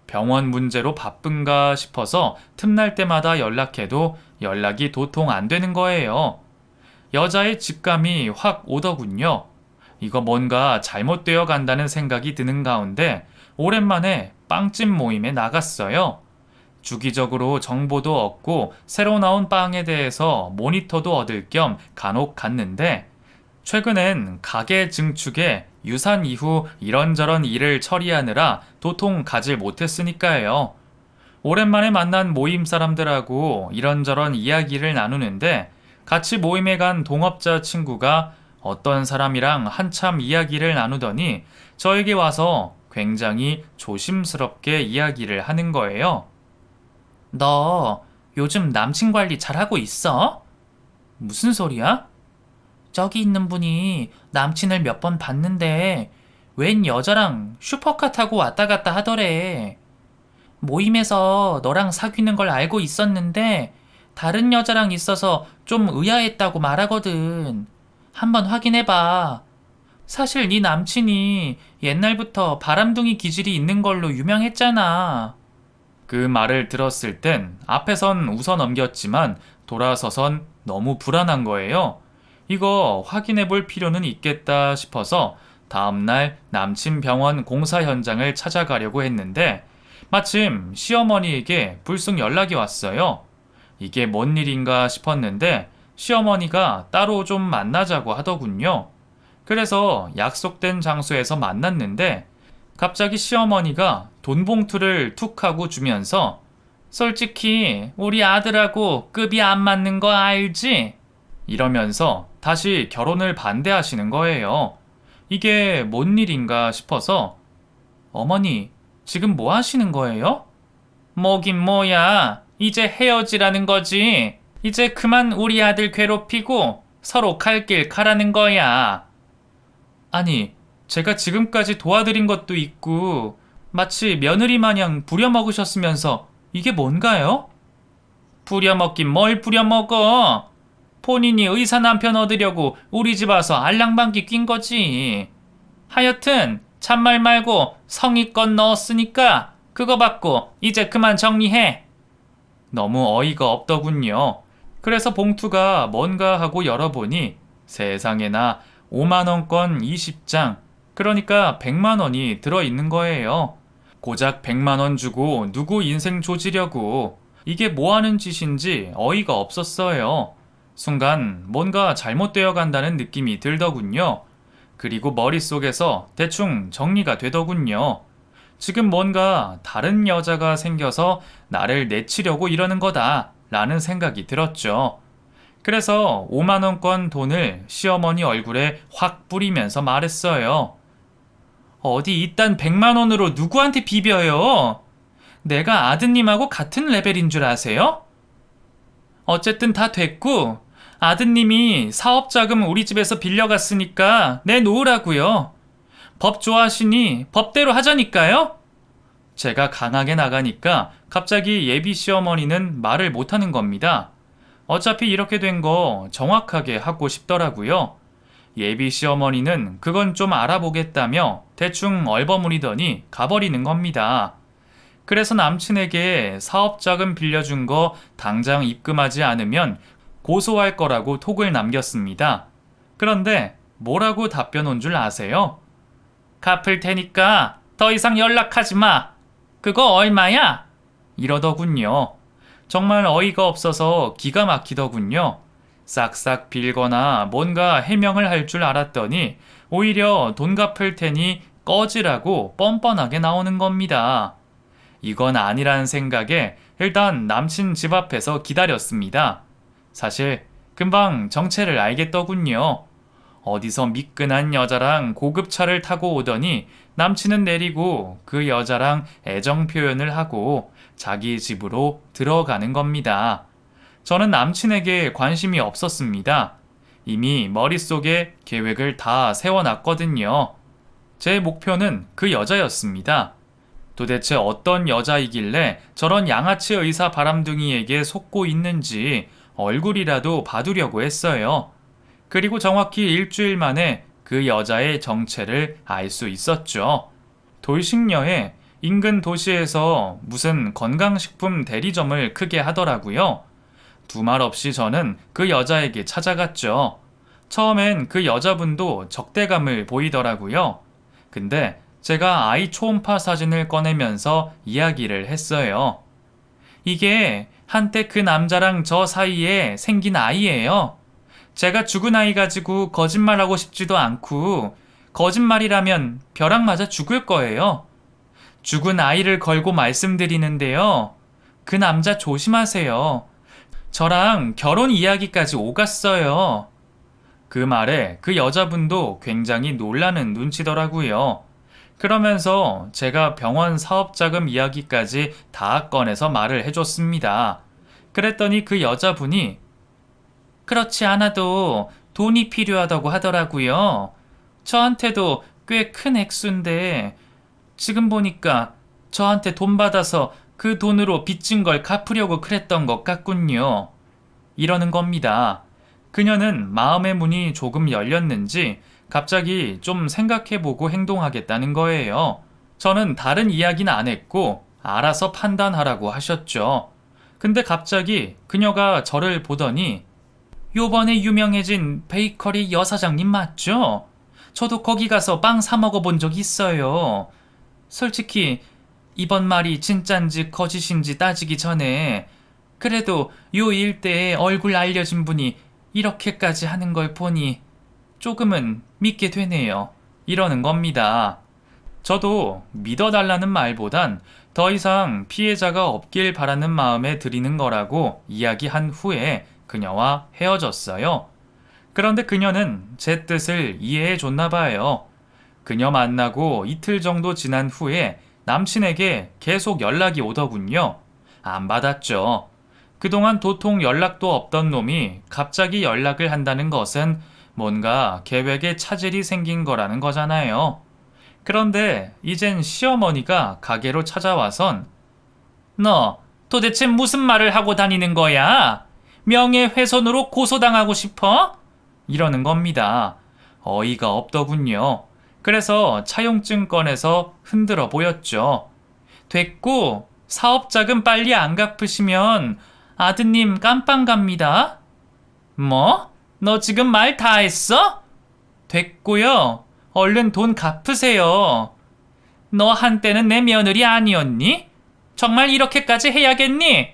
병원 문제로 바쁜가 싶어서 틈날 때마다 연락해도 연락이 도통 안 되는 거예요. 여자의 직감이 확 오더군요. 이거 뭔가 잘못되어 간다는 생각이 드는 가운데 오랜만에 빵집 모임에 나갔어요. 주기적으로 정보도 얻고 새로 나온 빵에 대해서 모니터도 얻을 겸 간혹 갔는데 최근엔 가게 증축에 유산 이후 이런저런 일을 처리하느라 도통 가질 못했으니까요. 오랜만에 만난 모임 사람들하고 이런저런 이야기를 나누는데 같이 모임에 간 동업자 친구가 어떤 사람이랑 한참 이야기를 나누더니 저에게 와서 굉장히 조심스럽게 이야기를 하는 거예요. 너 요즘 남친 관리 잘하고 있어? 무슨 소리야? 저기 있는 분이 남친을 몇 번 봤는데 웬 여자랑 슈퍼카 타고 왔다 갔다 하더래. 모임에서 너랑 사귀는 걸 알고 있었는데 다른 여자랑 있어서 좀 의아했다고 말하거든. 한번 확인해봐. 사실 네 남친이 옛날부터 바람둥이 기질이 있는 걸로 유명했잖아. 그 말을 들었을 땐 앞에선 웃어 넘겼지만 돌아서선 너무 불안한 거예요. 이거 확인해 볼 필요는 있겠다 싶어서 다음날 남친 병원 공사 현장을 찾아가려고 했는데 마침 시어머니에게 불쑥 연락이 왔어요. 이게 뭔 일인가 싶었는데 시어머니가 따로 좀 만나자고 하더군요. 그래서 약속된 장소에서 만났는데 갑자기 시어머니가 돈 봉투를 툭 하고 주면서 솔직히 우리 아들하고 급이 안 맞는 거 알지? 이러면서 다시 결혼을 반대하시는 거예요. 이게 뭔 일인가 싶어서 어머니, 지금 뭐 하시는 거예요? 뭐긴 뭐야. 이제 헤어지라는 거지. 이제 그만 우리 아들 괴롭히고 서로 갈 길 가라는 거야. 아니, 제가 지금까지 도와드린 것도 있고 마치 며느리 마냥 부려먹으셨으면서 이게 뭔가요? 부려먹긴 뭘 부려먹어. 본인이 의사 남편 얻으려고 우리 집 와서 알랑방귀 낀 거지. 하여튼 잔말 말고 성의껏 넣었으니까 그거 받고 이제 그만 정리해. 너무 어이가 없더군요. 그래서 봉투가 뭔가 하고 열어보니 세상에나 5만원권 20장, 그러니까 100만원이 들어있는 거예요. 고작 100만원 주고 누구 인생 조지려고. 이게 뭐하는 짓인지 어이가 없었어요. 순간 뭔가 잘못되어 간다는 느낌이 들더군요. 그리고 머릿속에서 대충 정리가 되더군요. 지금 뭔가 다른 여자가 생겨서 나를 내치려고 이러는 거다 라는 생각이 들었죠. 그래서 5만원권 돈을 시어머니 얼굴에 확 뿌리면서 말했어요. 어디 이딴 100만원으로 누구한테 비벼요? 내가 아드님하고 같은 레벨인 줄 아세요? 어쨌든 다 됐고 아드님이 사업자금 우리 집에서 빌려갔으니까 내놓으라고요. 법 좋아하시니 법대로 하자니까요. 제가 강하게 나가니까 갑자기 예비 시어머니는 말을 못하는 겁니다. 어차피 이렇게 된 거 정확하게 하고 싶더라고요. 예비 시어머니는 그건 좀 알아보겠다며 대충 얼버무리더니 가버리는 겁니다. 그래서 남친에게 사업자금 빌려준 거 당장 입금하지 않으면 고소할 거라고 톡을 남겼습니다. 그런데 뭐라고 답변 온 줄 아세요? 갚을 테니까 더 이상 연락하지 마. 그거 얼마야? 이러더군요. 정말 어이가 없어서 기가 막히더군요. 싹싹 빌거나 뭔가 해명을 할 줄 알았더니 오히려 돈 갚을 테니 꺼지라고 뻔뻔하게 나오는 겁니다. 이건 아니라는 생각에 일단 남친 집 앞에서 기다렸습니다. 사실 금방 정체를 알겠더군요. 어디서 미끈한 여자랑 고급차를 타고 오더니 남친은 내리고 그 여자랑 애정 표현을 하고 자기 집으로 들어가는 겁니다. 저는 남친에게 관심이 없었습니다. 이미 머릿속에 계획을 다 세워놨거든요. 제 목표는 그 여자였습니다. 도대체 어떤 여자이길래 저런 양아치 의사 바람둥이에게 속고 있는지 얼굴이라도 봐두려고 했어요. 그리고 정확히 일주일 만에 그 여자의 정체를 알 수 있었죠. 돌싱녀에 인근 도시에서 무슨 건강식품 대리점을 크게 하더라고요. 두말 없이 저는 그 여자에게 찾아갔죠. 처음엔 그 여자분도 적대감을 보이더라고요. 근데 제가 아이 초음파 사진을 꺼내면서 이야기를 했어요. 이게 한때 그 남자랑 저 사이에 생긴 아이예요. 제가 죽은 아이 가지고 거짓말하고 싶지도 않고 거짓말이라면 벼락 맞아 죽을 거예요. 죽은 아이를 걸고 말씀드리는데요. 그 남자 조심하세요. 저랑 결혼 이야기까지 오갔어요. 그 말에 그 여자분도 굉장히 놀라는 눈치더라고요. 그러면서 제가 병원 사업자금 이야기까지 다 꺼내서 말을 해줬습니다. 그랬더니 그 여자분이 그렇지 않아도 돈이 필요하다고 하더라고요. 저한테도 꽤 큰 액수인데 지금 보니까 저한테 돈 받아서 그 돈으로 빚진 걸 갚으려고 그랬던 것 같군요. 이러는 겁니다. 그녀는 마음의 문이 조금 열렸는지 갑자기 좀 생각해보고 행동하겠다는 거예요. 저는 다른 이야기는 안 했고 알아서 판단하라고 하셨죠. 근데 갑자기 그녀가 저를 보더니 요번에 유명해진 베이커리 여사장님 맞죠? 저도 거기 가서 빵 사 먹어본 적 있어요. 솔직히 이번 말이 진짠지 거짓인지 따지기 전에 그래도 요 일대에 얼굴 알려진 분이 이렇게까지 하는 걸 보니 조금은 믿게 되네요. 이러는 겁니다. 저도 믿어달라는 말보단 더 이상 피해자가 없길 바라는 마음에 드리는 거라고 이야기한 후에 그녀와 헤어졌어요. 그런데 그녀는 제 뜻을 이해해 줬나 봐요. 그녀 만나고 이틀 정도 지난 후에 남친에게 계속 연락이 오더군요. 안 받았죠. 그동안 도통 연락도 없던 놈이 갑자기 연락을 한다는 것은 뭔가 계획에 차질이 생긴 거라는 거잖아요. 그런데 이젠 시어머니가 가게로 찾아와선 너 도대체 무슨 말을 하고 다니는 거야? 명예훼손으로 고소당하고 싶어? 이러는 겁니다. 어이가 없더군요. 그래서 차용증 꺼내서 흔들어 보였죠. 됐고 사업자금 빨리 안 갚으시면 아드님 깜빵 갑니다. 뭐? 너 지금 말 다 했어? 됐고요. 얼른 돈 갚으세요. 너 한때는 내 며느리 아니었니? 정말 이렇게까지 해야겠니?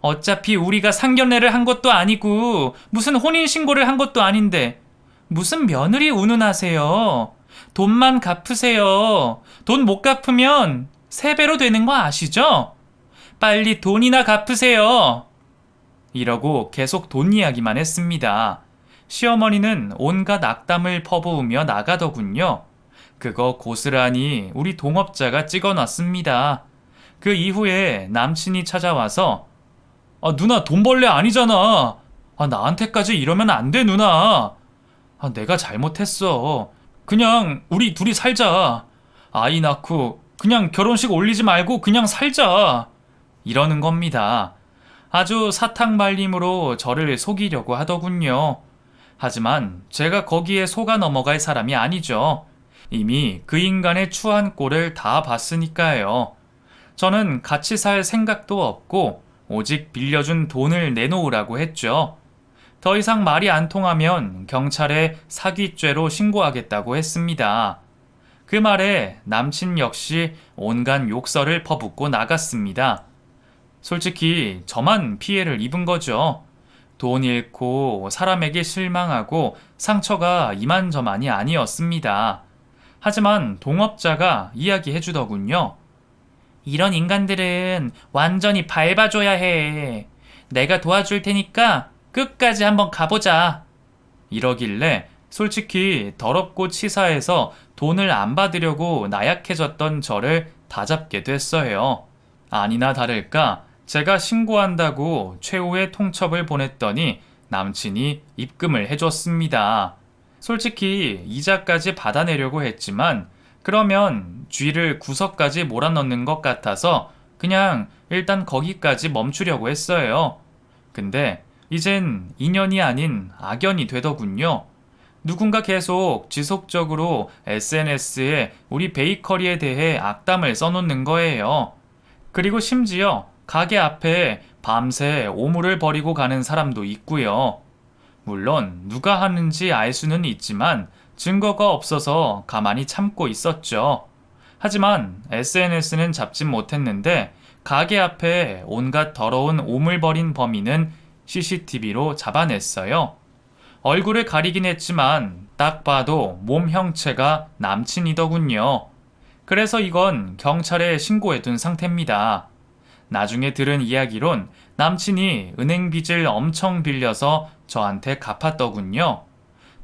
어차피 우리가 상견례를 한 것도 아니고 무슨 혼인신고를 한 것도 아닌데 무슨 며느리 운운하세요. 돈만 갚으세요. 돈 못 갚으면 3배로 되는 거 아시죠? 빨리 돈이나 갚으세요. 이러고 계속 돈 이야기만 했습니다. 시어머니는 온갖 악담을 퍼부으며 나가더군요. 그거 고스란히 우리 동업자가 찍어놨습니다. 그 이후에 남친이 찾아와서 누나 돈벌레 아니잖아. 나한테까지 이러면 안 돼 누나. 내가 잘못했어. 그냥 우리 둘이 살자. 아이 낳고 그냥 결혼식 올리지 말고 그냥 살자. 이러는 겁니다. 아주 사탕 발림으로 저를 속이려고 하더군요. 하지만 제가 거기에 속아 넘어갈 사람이 아니죠. 이미 그 인간의 추한 꼴을 다 봤으니까요. 저는 같이 살 생각도 없고 오직 빌려준 돈을 내놓으라고 했죠. 더 이상 말이 안 통하면 경찰에 사기죄로 신고하겠다고 했습니다. 그 말에 남친 역시 온갖 욕설을 퍼붓고 나갔습니다. 솔직히 저만 피해를 입은 거죠. 돈 잃고 사람에게 실망하고 상처가 이만저만이 아니었습니다. 하지만 동업자가 이야기해 주더군요. 이런 인간들은 완전히 밟아줘야 해. 내가 도와줄 테니까 끝까지 한번 가보자. 이러길래 솔직히 더럽고 치사해서 돈을 안 받으려고 나약해졌던 저를 다잡게 됐어요. 아니나 다를까 제가 신고한다고 최후의 통첩을 보냈더니 남친이 입금을 해줬습니다. 솔직히 이자까지 받아내려고 했지만 그러면 쥐를 구석까지 몰아넣는 것 같아서 그냥 일단 거기까지 멈추려고 했어요. 근데 이젠 인연이 아닌 악연이 되더군요. 누군가 계속 지속적으로 SNS에 우리 베이커리에 대해 악담을 써놓는 거예요. 그리고 심지어 가게 앞에 밤새 오물을 버리고 가는 사람도 있고요. 물론 누가 하는지 알 수는 있지만 증거가 없어서 가만히 참고 있었죠. 하지만 SNS는 잡진 못했는데 가게 앞에 온갖 더러운 오물 버린 범인은 CCTV로 잡아냈어요. 얼굴을 가리긴 했지만 딱 봐도 몸 형체가 남친이더군요. 그래서 이건 경찰에 신고해둔 상태입니다. 나중에 들은 이야기론 남친이 은행 빚을 엄청 빌려서 저한테 갚았더군요.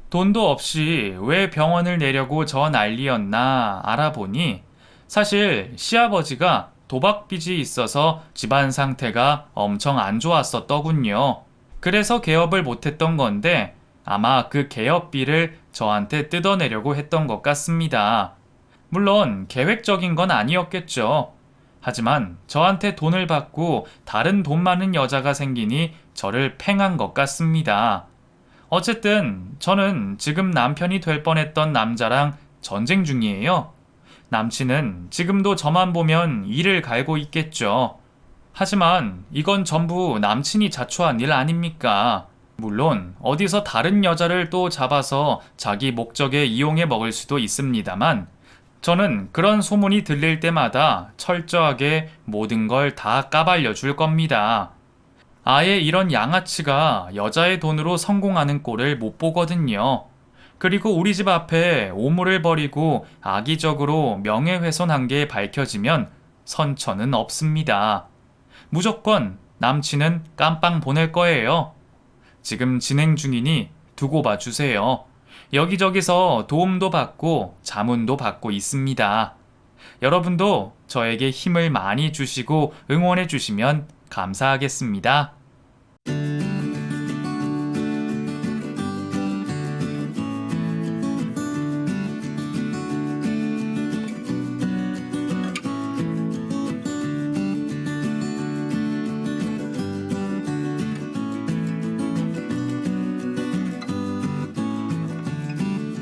돈도 없이 왜 병원을 내려고 저 난리였나 알아보니 사실 시아버지가 도박 빚이 있어서 집안 상태가 엄청 안 좋았었더군요. 그래서 개업을 못했던 건데 아마 그 개업비를 저한테 뜯어내려고 했던 것 같습니다. 물론 계획적인 건 아니었겠죠. 하지만 저한테 돈을 받고 다른 돈 많은 여자가 생기니 저를 팽한 것 같습니다. 어쨌든 저는 지금 남편이 될 뻔했던 남자랑 전쟁 중이에요. 남친은 지금도 저만 보면 이를 갈고 있겠죠. 하지만 이건 전부 남친이 자초한 일 아닙니까? 물론 어디서 다른 여자를 또 잡아서 자기 목적에 이용해 먹을 수도 있습니다만 저는 그런 소문이 들릴 때마다 철저하게 모든 걸 다 까발려 줄 겁니다. 아예 이런 양아치가 여자의 돈으로 성공하는 꼴을 못 보거든요. 그리고 우리 집 앞에 오물을 버리고 악의적으로 명예훼손한 게 밝혀지면 선처는 없습니다. 무조건 남친은 깜빵 보낼 거예요. 지금 진행 중이니 두고 봐주세요. 여기저기서 도움도 받고 자문도 받고 있습니다. 여러분도 저에게 힘을 많이 주시고 응원해 주시면 감사하겠습니다.